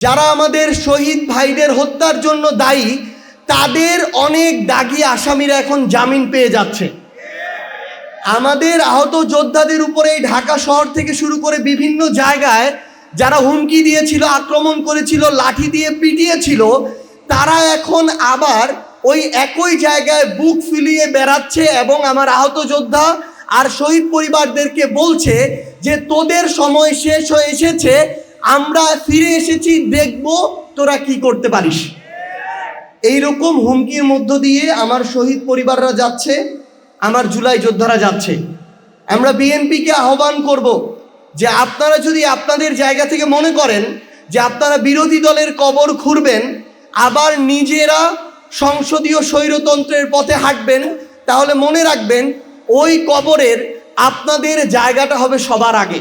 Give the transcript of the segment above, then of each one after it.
যারা আমাদের শহীদ ভাইদের হত্যার জন্য দায়ী, তাদের অনেক দাগী আসামিরা এখন জামিন পেয়ে যাচ্ছে। আমাদের আহত যোদ্ধাদের উপরে এই ঢাকা শহর থেকে শুরু করে বিভিন্ন জায়গায় যারা হুমকি দিয়েছিল, আক্রমণ করেছিল, লাঠি দিয়ে পিটিয়েছিল, তারা এখন আবার ওই একই জায়গায় বুক ফুলিয়ে বেড়াচ্ছে এবং আমার আহত যোদ্ধা আর শহীদ পরিবারদেরকে বলছে যে তোদের সময় শেষ হয়ে এসেছে, আমরা ফিরে এসেছি, দেখব তোরা কি করতে পারিস। এইরকম হুমকির মধ্য দিয়ে আমার শহীদ পরিবাররা যাচ্ছে, আমার জুলাই যোদ্ধারা যাচ্ছে। আমরা বিএনপিকে আহ্বান করব যে আপনারা যদি আপনাদের জায়গা থেকে মনে করেন যে আপনারা বিরোধী দলের কবর খুঁড়বেন, আবার নিজেরা সংসদীয় স্বৈরতন্ত্রের পথে হাঁটবেন, তাহলে মনে রাখবেন ওই কবরের আপনাদের জায়গাটা হবে সবার আগে।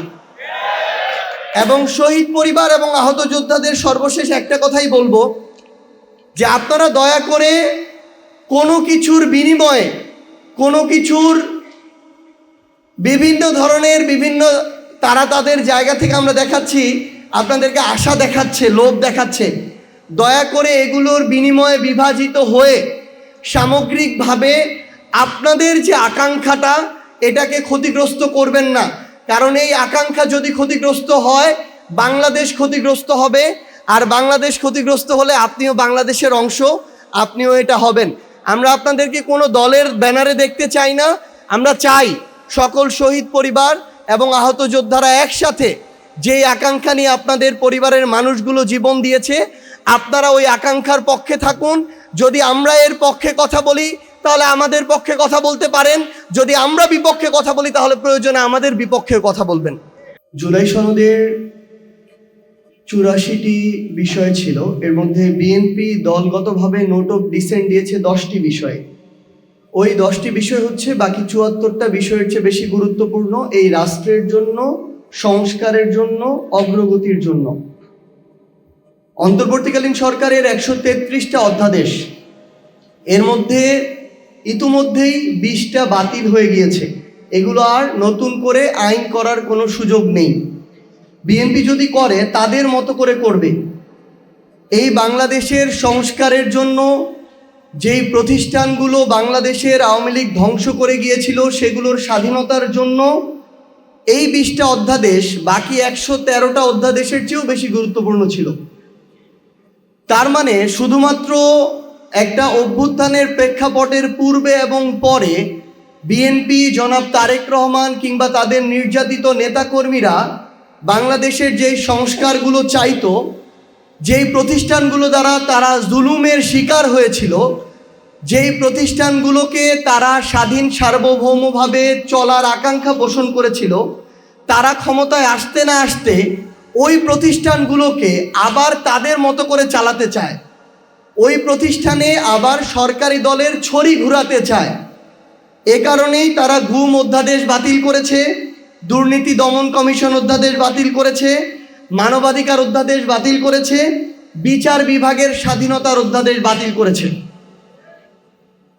এবং শহীদ পরিবার এবং আহত যোদ্ধাদের সর্বশেষ একটা কথাই বলবো যে আপনারা দয়া করে কোনো কিছুর বিনিময়ে, কোনো কিছুর বিভিন্ন ধরনের তারা তাদের জায়গা থেকে আমরা দেখাচ্ছি, আপনাদেরকে আশা দেখাচ্ছে, লোভ দেখাচ্ছে, দয়া করে এগুলোর বিনিময়ে বিভাজিত হয়ে সামগ্রিকভাবে আপনাদের যে আকাঙ্ক্ষাটা, এটাকে ক্ষতিগ্রস্ত করবেন না। কারণ এই আকাঙ্ক্ষা যদি ক্ষতিগ্রস্ত হয়, বাংলাদেশ ক্ষতিগ্রস্ত হবে, আর বাংলাদেশ ক্ষতিগ্রস্ত হলে আপনিও বাংলাদেশের অংশ, আপনিও এটা হবেন। আমরা আপনাদেরকে কোনো দলের ব্যানারে দেখতে চাই না। আমরা চাই সকল শহীদ পরিবার এবং আহত যোদ্ধারা একসাথে যেই আকাঙ্ক্ষা নিয়ে আপনাদের পরিবারের মানুষগুলো জীবন দিয়েছে, আপনারা ওই আকাঙ্ক্ষার পক্ষে থাকুন। যদি আমরা এর পক্ষে কথা বলি তাহলে আমাদের পক্ষে কথা বলতে পারেন, যদি আমরা বিপক্ষে কথা বলি তাহলে প্রয়োজনে আমাদের বিপক্ষে কথা বলবেন। জুলাই সনদের 84টি বিষয় ছিল, এর মধ্যে বিএনপি দলগতভাবে নোট অফ ডিসেন্ট দিয়েছে 10টি বিষয়। ওই 10টি বিষয় হচ্ছে বাকি 74টা বিষয়ের চেয়ে বেশি গুরুত্বপূর্ণ এই রাষ্ট্রের জন্য, সংস্কারের জন্য, অগ্রগতির জন্য। অন্তর্বর্তীকালীন সরকারের 133টা অধ্যাদেশ, এর মধ্যে ইতিমধ্যেই 20টা বাতিল হয়ে গিয়েছে। এগুলো আর নতুন করে আইন করার কোনো সুযোগ নেই। বিএনপি যদি করে তাদের মতো করে করবে। এই বাংলাদেশের সংস্কারের জন্য যেই প্রতিষ্ঠানগুলো বাংলাদেশের আওয়ামী লীগ ধ্বংস করে গিয়েছিল, সেগুলোর স্বাধীনতার জন্য এই 20টা অধ্যাদেশ বাকি 113টা অধ্যাদেশের চেয়েও বেশি গুরুত্বপূর্ণ ছিল। তার মানে শুধুমাত্র একটা অভ্যুত্থানের প্রেক্ষাপটের পূর্বে এবং পরে বিএনপি, জনাব তারেক রহমান কিংবা তাদের নির্যাতিত নেতাকর্মীরা বাংলাদেশের যেই সংস্কারগুলো চাইতো, যেই প্রতিষ্ঠানগুলো দ্বারা তারা জুলুমের শিকার হয়েছিল, যেই প্রতিষ্ঠানগুলোকে তারা স্বাধীন সার্বভৌমভাবে চলার আকাঙ্ক্ষা পোষণ করেছিল, তারা ক্ষমতায় আসতে না আসতে ওই প্রতিষ্ঠানগুলোকে আবার তাদের মতো করে চালাতে চায়। ওই প্রতিষ্ঠানে আবার সরকারি দলের ছড়ি ঘুরাতে চায়। এ কারণেই তারা গুম অধ্যাদেশ বাতিল করেছে, দুর্নীতি দমন কমিশন অধ্যাদেশ বাতিল করেছে, মানবাধিকার অধ্যাদেশ বাতিল করেছে, বিচার বিভাগের স্বাধীনতার অধ্যাদেশ বাতিল করেছে।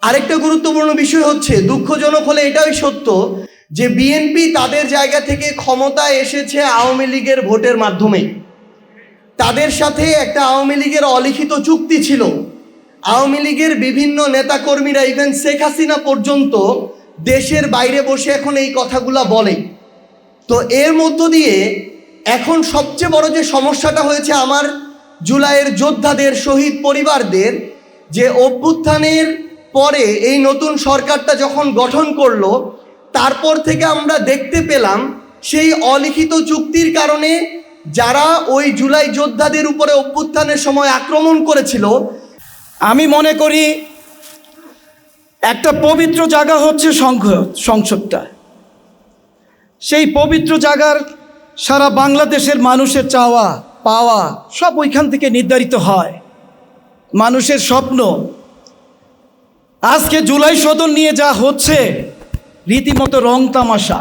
আরেকটা গুরুত্বপূর্ণ বিষয় হচ্ছে, দুঃখজনক হলে এটাই সত্য যে বিএনপি তাদের জায়গা থেকে ক্ষমতায় এসেছে আওয়ামী লীগের ভোটের মাধ্যমে। তাদের সাথে একটা আওয়ামী লীগের অলিখিত চুক্তি ছিল। আওয়ামী লীগের বিভিন্ন নেতাকর্মীরা, ইভেন শেখ হাসিনা পর্যন্ত দেশের বাইরে বসে এখন এই কথাগুলা বলে। তো এর মধ্য দিয়ে এখন সবচেয়ে বড় যে সমস্যাটা হয়েছে আমার জুলাইয়ের যোদ্ধাদের, শহীদ পরিবারদের, যে অভ্যুত্থানের পরে এই নতুন সরকারটা যখন গঠন করলো, তারপর থেকে আমরা দেখতে পেলাম সেই অলিখিত চুক্তির কারণে যারা ওই জুলাই যোদ্ধাদের উপরে অভ্যুত্থানের সময় আক্রমণ করেছিল, আমি মনে করি একটা পবিত্র জায়গা হচ্ছে সংসদটা। সেই পবিত্র জায়গার সারা বাংলাদেশের মানুষের চাওয়া পাওয়া সব ওইখান থেকে নির্ধারিত হয়। মানুষের স্বপ্ন আজকে জুলাই সদন নিয়ে যা হচ্ছে রীতিমতো রং তামাশা।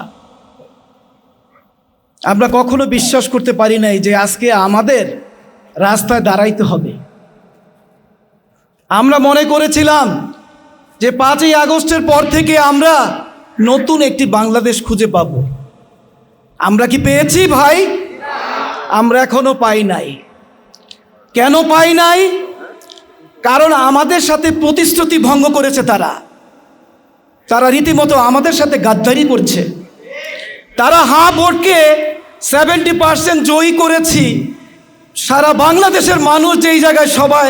আমরা কখনো বিশ্বাস করতে পারি নাই যে আজকে আমাদের রাস্তায় দাঁড়াইতে হবে। আমরা মনে করেছিলাম যে 5ই আগস্টের পর থেকে আমরা নতুন একটি বাংলাদেশ খুঁজে পাব। আমরা কি পেয়েছি ভাই? আমরা এখনো পাই নাই। কেন পাই নাই? কারণ আমাদের সাথে প্রতিশ্রুতি ভঙ্গ করেছে তারা রীতিমতো আমাদের সাথে গাদ্দারি করছে। তারা ভোটকে 70% জয়ী করেছি। সারা বাংলাদেশের মানুষ যেই জায়গায় সবাই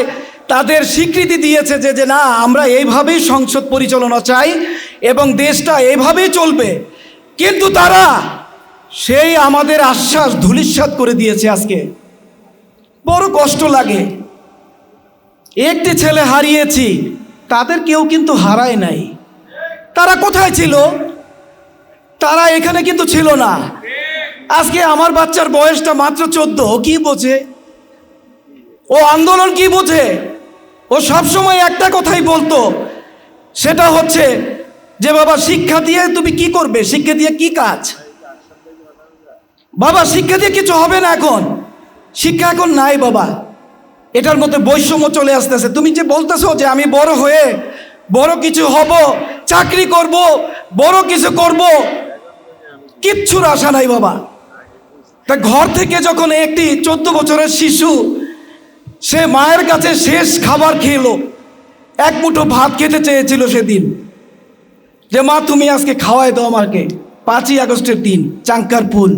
তাদের স্বীকৃতি দিয়েছে যে না, আমরা এইভাবেই সংসদ পরিচালনা চাই এবং দেশটা এইভাবেই চলবে, কিন্তু তারা সেই আমাদের আশ্বাস ধূলিসাৎ করে দিয়েছে। আজকে বড় কষ্ট লাগে। একটি ছেলে হারিয়েছি, তাদের কেউ কিন্তু হারায় নাই। তারা কোথায় ছিল? তারা এখানে কিন্তু ছিল না। আজকে আমার বাচ্চার বয়সটা মাত্র 14, ও কি বোঝে? ও আন্দোলন কি বোঝে? ও সবসময় একটা কথাই বলতো, সেটা হচ্ছে যে বাবা, শিক্ষা দিয়ে তুমি কি করবে? শিক্ষা দিয়ে কি কাজ? বাবা, শিক্ষা দিয়ে কিছু হবে না। এখন শিক্ষা এখন নাই বাবা। এটার মধ্যে বৈষম্য চলে আসতেছে। তুমি যে বলতেছো যে আমি বড় হয়ে বড় কিছু হব, চাকরি করব, বড় কিছু করব, কিচ্ছুর আশা নাই বাবা। তা ঘর থেকে যখন একটি 14 বছরের শিশু সে মায়ের কাছে শেষ খাবার খেলো, এক মুঠো ভাত খেতে চেয়েছিল সেদিন, যে মা তুমি আজকে খাওয়াই দাও আমাকে। 5ই আগস্টের দিন, চাঙ্কারপুল,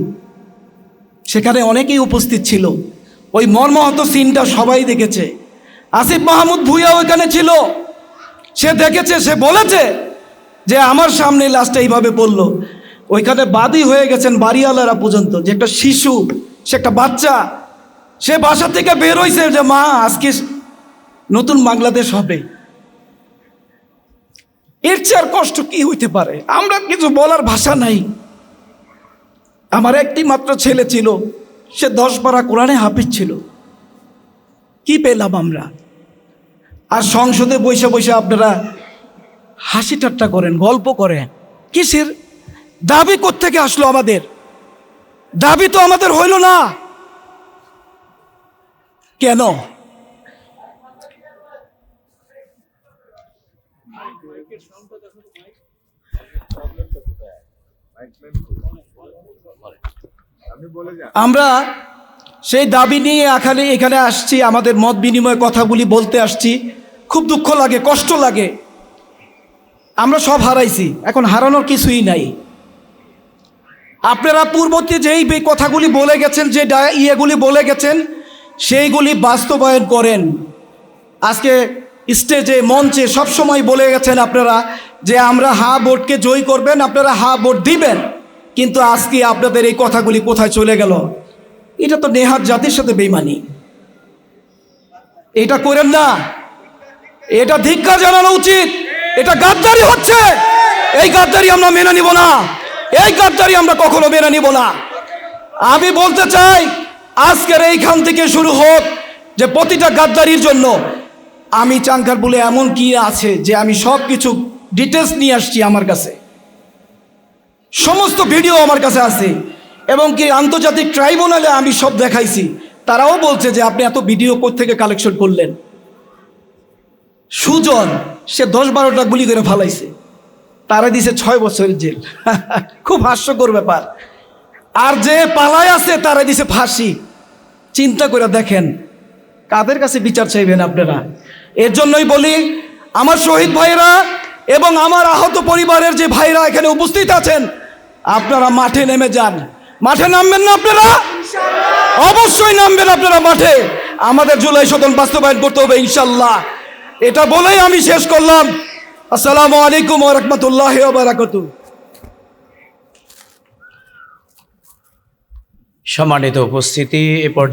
সেখানে অনেকেই উপস্থিত ছিল। ওই মর্মাহত সিনটা সবাই দেখেছে। আসিফ মাহমুদ ভূঁইয়া ওইখানে ছিল, সে দেখেছে, সে বলেছে যে আমার সামনে লাস্টে এইভাবে বলল। ওইখানে বাদী হয়ে গেছেন বাড়িওয়ালারা পর্যন্ত, যে একটা শিশু, সে একটা বাচ্চা, সে বাসা থেকে বের হয়েছে যে মা আজকে নতুন বাংলাদেশ হবে। এর চেয়ে আর কষ্ট কি হইতে পারে? আমরা কিছু বলার ভাষা নাই। আমার একটি মাত্র ছেলে ছিল, সে 10 পারা কোরআনে হাফিজ ছিল। কি পেলাম আমরা? আর সংসদে বসে বসে আপনারা হাসি ঠাট্টা করেন, গল্প করেন। কিসের দাবি? কোত্থেকে আসলো আমাদের দাবি? তো আমাদের হইল না কেন? আমরা সেই দাবি নিয়ে এখানে আসছি, আমাদের মত বিনিময় কথাগুলি বলতে আসছি। খুব দুঃখ লাগে, কষ্ট লাগে। আমরা সব হারাইছি, এখন হারানোর কিছুই নাই। আপনারা পূর্ববর্তী যেই কথাগুলি বলে গেছেন, যে ইয়েগুলি বলে গেছেন, সেইগুলি বাস্তবায়ন করেন। আজকে স্টেজে, মঞ্চে সবসময় বলে গেছেন আপনারা যে আমরা ভোটকে জয়ী করবেন, আপনারা ভোট দিবেন, কিন্তু আজকে আপনাদের এই কথাগুলি কোথায় চলে গেল? এটা তো নেহাত জাতির সাথে বেইমানি। এটা করেন না, এটা ধিক্কার জানানো উচিত। এটা গাদ্দারি হচ্ছে। এই গাদ্দারি আমরা মেনে নিব না। এই গাদ্দারি আমরা কখনো মেনে নিব না। আমি বলতে চাই, আজকের এইখান থেকে শুরু হোক যে প্রতিটা গাদ্দারির জন্য আমি চাঙ্কারপুলে এমন কি আছে যে আমি সব কিছু ডিটেলস নিয়ে আসছি। আমার কাছে সমস্ত ভিডিও আমার কাছে আছে, এবং কি আন্তর্জাতিক ট্রাইব্যুনালে আমি সব দেখাইছি। তারাও বলছে যে আপনি এত ভিডিও কোত্থেকে কালেকশন করলেন। সুজন, সে 10-12টা গুলি করে ফালাইছে, তারা দিছে 6 বছরের জেল। খুব হাস্যকর ব্যাপার। আর যে পালায় আছে তারা দিছে ফাঁসি। চিন্তা করে দেখেন, কাদের কাছে বিচার চাইবেন আপনারা? এর জন্যই বলি, আমার শহীদ ভাইরা এবং আমার আহত পরিবারের যে ভাইরা এখানে উপস্থিত আছেন, আপনারা মাঠে নেমে যান। মাঠে নামবেন না আপনারা? অবশ্যই নামবেন আপনারা মাঠে। আমাদের জুলাই সদন বাস্তবায়ন করতে হবে ইনশাল্লাহ। এটা বলেই আমি শেষ করলাম। আসসালামু আলাইকুম ওয়া রাহমাতুল্লাহি ওয়া বারাকাতুহু। সম্মানিত উপস্থিতি, এ পর্যায়ে